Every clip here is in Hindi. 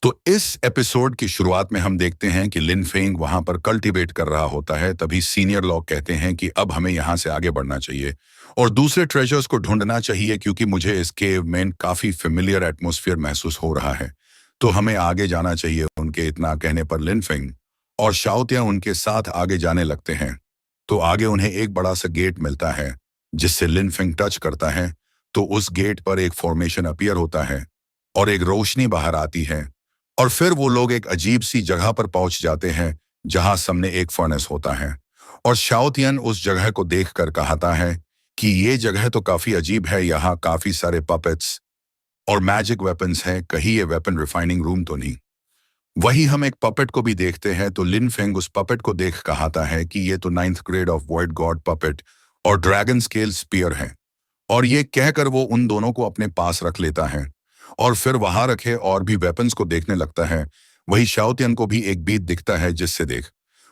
तो इस एपिसोड की शुरुआत में हम देखते हैं कि लिन फेंग वहां पर कल्टीवेट कर रहा होता है। तभी सीनियर लॉग कहते हैं कि अब हमें यहां से आगे बढ़ना चाहिए और दूसरे ट्रेजर्स को ढूंढना चाहिए, क्योंकि मुझे इस केव में काफी फेमिलियर एटमॉस्फेयर महसूस हो रहा है। तो हमें आगे जाना चाहिए। उनके इतना कहने पर लिन फेंग और शाओतिया उनके साथ आगे जाने लगते हैं। तो आगे उन्हें एक बड़ा सा गेट मिलता है जिससे लिन फेंग टच करता है। तो उस गेट पर एक फॉर्मेशन अपीयर होता है और एक रोशनी बाहर आती है। और फिर वो लोग एक अजीब सी जगह पर पहुंच जाते हैं जहां सामने एक फर्नेस होता है। और शाओतियन उस जगह को देखकर कहता है कि ये जगह तो काफी अजीब है, यहाँ काफी सारे पपेट्स और मैजिक वेपन्स हैं, कहीं ये वेपन रिफाइनिंग रूम तो नहीं। वही हम एक पपेट को भी देखते हैं। तो लिन फेंग उस पपेट को देख कहता है कि ये तो 9th grade of void God puppet और ड्रैगन स्केल स्पीयर है। और ये कहकर वो उन दोनों को अपने पास रख लेता है और फिर वहां रखे और भी वेपन्स को देखने लगता है। वही शाओतियन को भी एक बीट दिखता है जिससे देख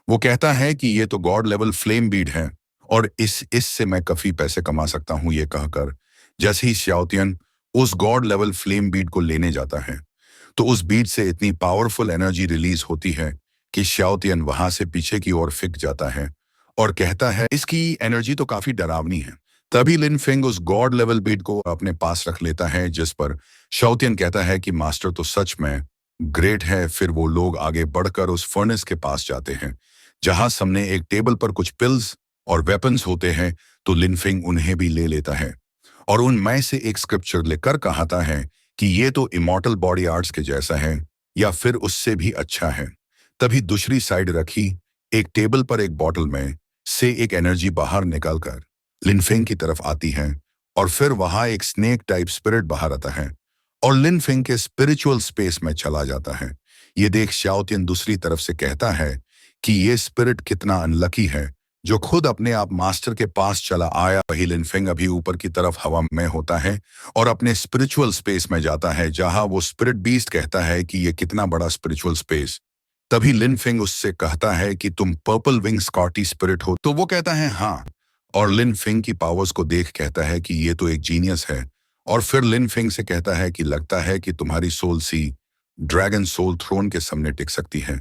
वो कहता है कि ये तो गॉड लेवल फ्लेम बीड है और इससे मैं काफी पैसे कमा सकता हूं। ये कहकर जैसे ही शाओतियन उस गॉड लेवल फ्लेम बीड को लेने जाता है, तो उस बीट से इतनी पावरफुल एनर्जी रिलीज होती है कि शाओतियन वहां से पीछे की ओर फिक जाता है और कहता है इसकी एनर्जी तो काफी डरावनी है। तभी लिन फेंग उस गॉड लेवल बीट को अपने पास रख लेता है, जिस पर शाओतियन कहता है कि मास्टर तो सच में ग्रेट है। फिर वो लोग आगे बढ़कर उस फर्नेस के पास जाते हैं जहां सामने एक टेबल पर कुछ पिल्स और वेपन्स होते हैं। तो लिन फेंग उन्हें भी ले लेता है और उनमें से एक स्क्रिप्चर लेकर कहता है कि ये तो इमॉर्टल बॉडी आर्ट्स के जैसा है या फिर उससे भी अच्छा है। तभी दूसरी साइड रखी एक टेबल पर एक बॉटल में से एक एनर्जी बाहर निकलकर लिन फेंग की तरफ आती है और फिर वहां एक स्नेक टाइप स्पिरिट बाहर आता है और लिन फेंग के स्पिरिचुअल स्पेस में चला जाता है। ये देख शाओतियन दूसरी तरफ से कहता है कि ये स्पिरिट कितना अनलकी है जो खुद अपने आप मास्टर के पास चला आया। वही लिन फेंग अभी ऊपर की तरफ हवा में होता है और अपने स्पिरिचुअल स्पेस में जाता है जहां वो स्पिरिट बीस्ट कहता है कि ये कितना बड़ा स्पिरिचुअल स्पेस। तभी लिन फेंग उससे कहता है कि तुम पर्पल विंग स्कॉटी स्पिरिट हो। तो वो कहता है हाँ, और लिन फेंग की पावर्स को देख कहता है कि ये तो एक जीनियस है। और फिर लिन फेंग से कहता है कि लगता है कि तुम्हारी soul sea dragon soul throne के सामने टिक सकती है।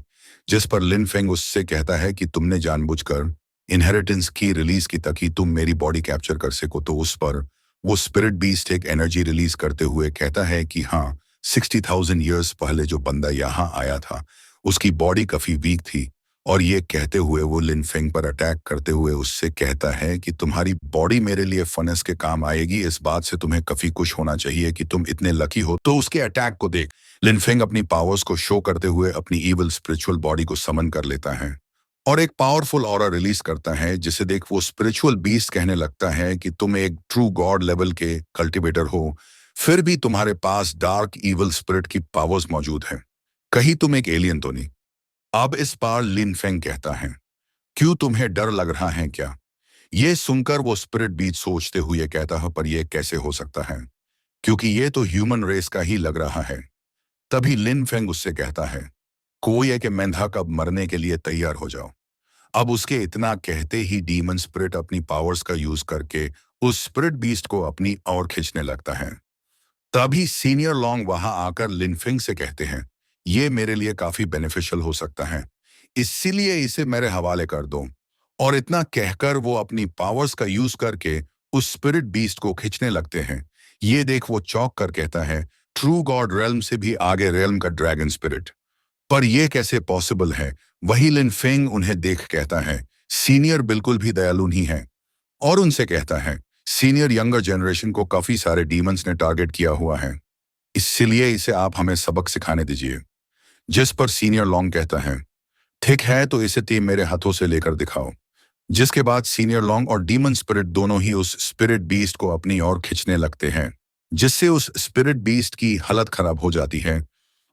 जिस पर लिन फेंग उससे कहता है कि तुमने जानबूझकर इनहेरिटेंस की रिलीज की ताकि तुम मेरी बॉडी कैप्चर कर सको। तो उस पर वो स्पिरिट बीस्ट एक एनर्जी रिलीज करते हुए कहता है कि हाँ, 60,000 ईयर्स पहले जो बंदा यहाँ आया था उसकी बॉडी काफी वीक थी। और ये कहते हुए वो लिन फेंग पर अटैक करते हुए उससे कहता है कि तुम्हारी बॉडी मेरे लिए फनस के काम आएगी, इस बात से तुम्हें काफी खुश होना चाहिए कि तुम इतने लकी हो। तो उसके अटैक को देख लिन फेंग अपनी पावर्स को शो करते हुए अपनी इविल स्पिरिचुअल बॉडी को समन कर लेता है और एक पावरफुल ऑरा रिलीज करता है, जिसे देख वो स्पिरिचुअल बीस्ट कहने लगता है कि तुम एक ट्रू गॉड लेवल के कल्टिवेटर हो, फिर भी तुम्हारे पास डार्क इविल स्पिरिट की पावर्स मौजूद है, कहीं तुम एक एलियन तो नहीं। अब इस बार लिन फेंग कहता है क्यों तुम्हें डर लग रहा है क्या। ये सुनकर वो स्पिरिट बीच सोचते हुए कहता है पर यह कैसे हो सकता है, क्योंकि ये तो ह्यूमन रेस का ही लग रहा है। तभी लिन फेंग उससे कहता है कोई है कि मेंढा कब मरने के लिए तैयार हो जाओ। अब उसके इतना कहते ही डीमन स्पिरिट अपनी पावर्स का यूज करके उस स्पिरिट बीस्ट को अपनी ओर खींचने लगता है। तभी सीनियर लॉन्ग वहां आकर लिन फेंग से कहते हैं ये मेरे लिए काफी बेनिफिशियल हो सकता है, इसीलिए इसे मेरे हवाले कर दो। और इतना कहकर वो अपनी पावर्स का यूज करके उस स्पिरिट बीस्ट को खींचने लगते हैं। ये देख वो चौंक कर कहता है ट्रू गॉड रेल्म से भी आगे रेल्म का ड्रैगन स्पिरिट, पर यह कैसे पॉसिबल है। वही लिन फेंग उन्हें देख कहता है सीनियर बिल्कुल भी दयालु नहीं है और उनसे कहता है सीनियर यंगर जनरेशन को काफी सारे डीमंस ने टारगेट किया हुआ है, इसलिए इसे आप हमें सबक सिखाने दीजिए। जिस पर सीनियर लॉन्ग कहता है ठीक है, तो इसे टीम मेरे हाथों से लेकर दिखाओ। जिसके बाद सीनियर लॉन्ग और डीमन स्पिरिट दोनों ही उस स्पिरिट बीस्ट को अपनी ओर खींचने लगते हैं, जिससे उस स्पिरिट बीस्ट की हालत खराब हो जाती है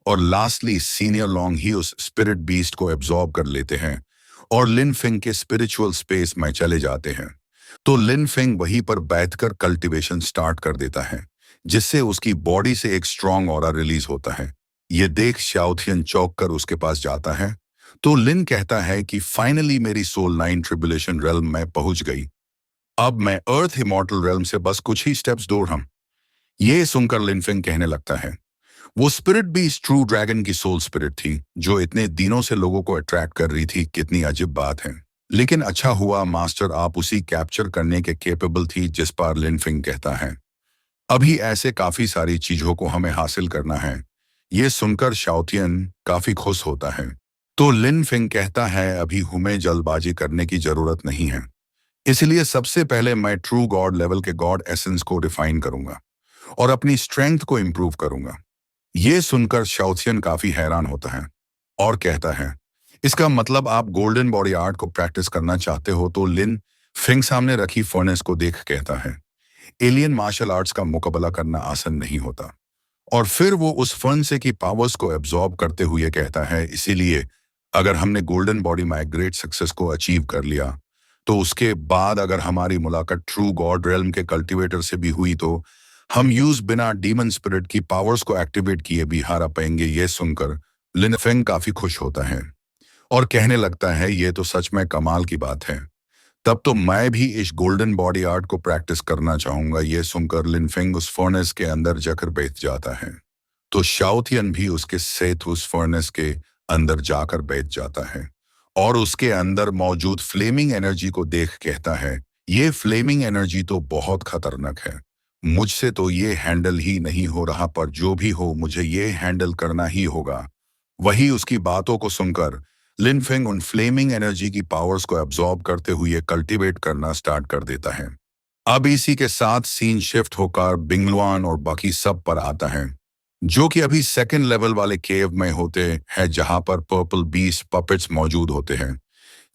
और लास्टली सीनियर लॉन्ग ही उस स्पिरिट बीस्ट को एब्जॉर्ब कर लेते हैं और लिन फेंग के स्पिरिचुअल स्पेस में चले जाते हैं। तो लिन फेंग वहीं पर बैठकर कल्टीवेशन स्टार्ट कर देता है, जिससे उसकी बॉडी से एक स्ट्रॉन्ग ऑरा रिलीज होता है। ये देख शाओथियन चौंक कर उसके पास जाता है। तो लिन कहता है कि फाइनली मेरी सोल 9 ट्रिबुलेशन रेल्म में पहुंच गई, अब मैं अर्थ इमॉर्टल रेल्म से बस कुछ ही स्टेप्स दूर हूं। ये सुनकर लिन फेंग कहने लगता है वो स्पिरिट भी इस ट्रू ड्रैगन की सोल स्पिरिट थी जो इतने दिनों से लोगों को अट्रैक्ट कर रही थी। कितनी अजीब बात है। लेकिन अच्छा हुआ मास्टर आप उसी कैप्चर करने के केपेबल थी जिस पर लिनफिंग कहता है। अभी ऐसे काफी सारी चीजों को हमें हासिल करना है। ये सुनकर शाओतियन काफी खुश होता है। तो लिनफिंग कहता है अभी हमें जल्दबाजी करने की जरूरत नहीं है। इसलिए सबसे पहले मैं ट्रू गॉड लेवल के गॉड एसेंस को डिफाइन करूंगा और अपनी स्ट्रेंथ को इम्प्रूव करूंगा। ये सुनकर शाओतियन काफी हैरान होता है और कहता है इसका मतलब आप गोल्डन बॉडी आर्ट को प्रैक्टिस करना चाहते हो। तो लिन फिंग सामने रखी फर्नेस को देख कहता है एलियन मार्शल आर्ट्स का मुकाबला करना आसान नहीं होता। और फिर वो उस फर्नेस की पावर्स को एब्जॉर्ब करते हुए कहता है इसीलिए अगर हमने गोल्डन बॉडी में ग्रेट सक्सेस को अचीव कर लिया तो उसके बाद अगर हमारी मुलाकात ट्रू गॉड रेल्म के कल्टीवेटर से भी हुई तो हम यूज बिना डीमन स्पिरिट की पावर्स को एक्टिवेट किए भी हारा पाएंगे। ये सुनकर लिनफेंग काफी खुश होता है और कहने लगता है ये तो सच में कमाल की बात है। तब तो मैं भी इस गोल्डन बॉडी आर्ट को प्रैक्टिस करना चाहूंगा। ये सुनकर लिनफेंग उस फर्नेस के अंदर जाकर बैठ जाता है। तो शाओतियन भी उसके साथ उस फर्नेस के अंदर जाकर बैठ जाता है और उसके अंदर मौजूद फ्लेमिंग एनर्जी को देख कहता है ये फ्लेमिंग एनर्जी तो बहुत खतरनाक है। मुझसे तो ये हैंडल ही नहीं हो रहा, पर जो भी हो मुझे ये हैंडल करना ही होगा। वही उसकी बातों को सुनकर लिनफेंग उन फ्लेमिंग एनर्जी की पावर्स को एब्जॉर्ब करते हुए कल्टीवेट करना स्टार्ट कर देता है। अब इसी के साथ सीन शिफ्ट होकर बिंगलुआन और बाकी सब पर आता है जो कि अभी सेकंड लेवल वाले केव में होते हैं जहां पर पर्पल बीस्ट पपेट्स मौजूद होते हैं,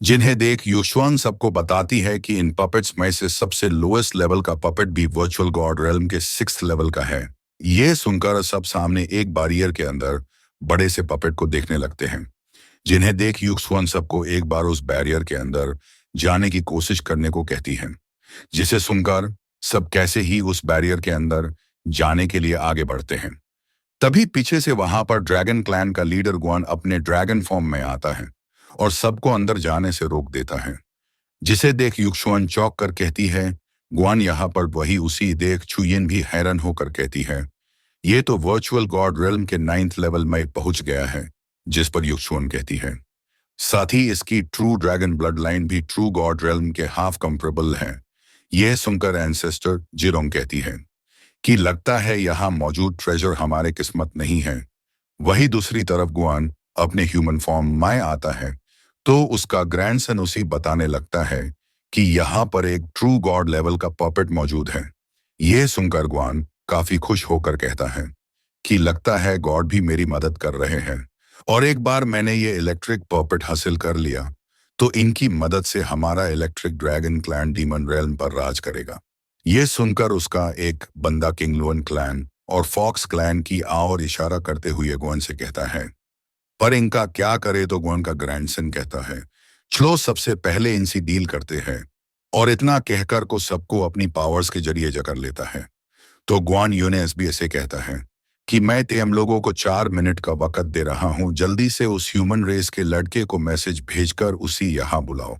जिन्हें देख युशवान सबको बताती है कि इन पपेट्स में से सबसे लोएस्ट लेवल का पपेट भी वर्चुअल गॉड रेल्म के 6th लेवल का है। ये सुनकर सब सामने एक बैरियर के अंदर बड़े से पपेट को देखने लगते हैं, जिन्हें देख युशवान सबको एक बार उस बैरियर के अंदर जाने की कोशिश करने को कहती है, जिसे सुनकर सब कैसे ही उस बैरियर के अंदर जाने के लिए आगे बढ़ते हैं। तभी पीछे से वहां पर ड्रैगन क्लैन का लीडर ग्वान अपने ड्रैगन फॉर्म में आता है और सबको अंदर जाने से रोक देता है, जिसे देख युक्षुअन चौंक कर कहती है ग्वान यहाँ पर। वही उसी देख चुयिन भी हैरान होकर कहती है ये तो वर्चुअल गॉड रेल्म के 9th लेवल में पहुंच गया है। जिस पर युक्षुअन कहती है साथ ही इसकी ट्रू ड्रैगन ब्लड लाइन भी ट्रू गॉड रेल्म के हाफ कंपेरेबल है। यह सुनकर एंसेस्टर जिरोंग कहती है कि लगता है यहाँ मौजूद ट्रेजर हमारे किस्मत नहीं है। वही दूसरी तरफ गुआन अपने ह्यूमन फॉर्म में आता है तो उसका ग्रैंडसन उसी बताने लगता है कि यहाँ पर एक ट्रू गॉड लेवल का पपेट मौजूद है। यह सुनकर गुआन काफी खुश होकर कहता है कि लगता है गॉड भी मेरी मदद कर रहे हैं और एक बार मैंने ये इलेक्ट्रिक पपेट हासिल कर लिया तो इनकी मदद से हमारा electric dragon clan demon realm पर राज करेगा। यह सुनकर उसका एक बंदा किंगलुअन क्लैन और फॉक्स क्लैन की और इशारा करते हुए ग्वान से कहता है पर इनका क्या करे। तो ग्वान का ग्रैंडसन कहता है चलो सबसे पहले इनसे डील करते हैं, और इतना कहकर को सबको अपनी पावर्स के जरिए जकड़ लेता है। तो ग्वान यूनेस भी ऐसे कहता है कि मैं हम लोगों को 4 मिनट का वक्त दे रहा हूं, जल्दी से उस ह्यूमन रेस के लड़के को मैसेज भेजकर उसी यहाँ बुलाओ,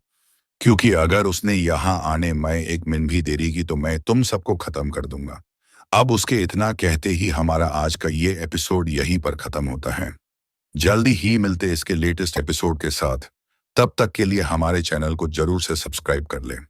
क्योंकि अगर उसने यहाँ आने में 1 मिनट भी देरी की तो मैं तुम सबको खत्म कर दूंगा। अब उसके इतना कहते ही हमारा आज का ये एपिसोड यहीं पर खत्म होता है। जल्दी ही मिलते इसके लेटेस्ट एपिसोड के साथ। तब तक के लिए हमारे चैनल को जरूर से सब्सक्राइब कर लें।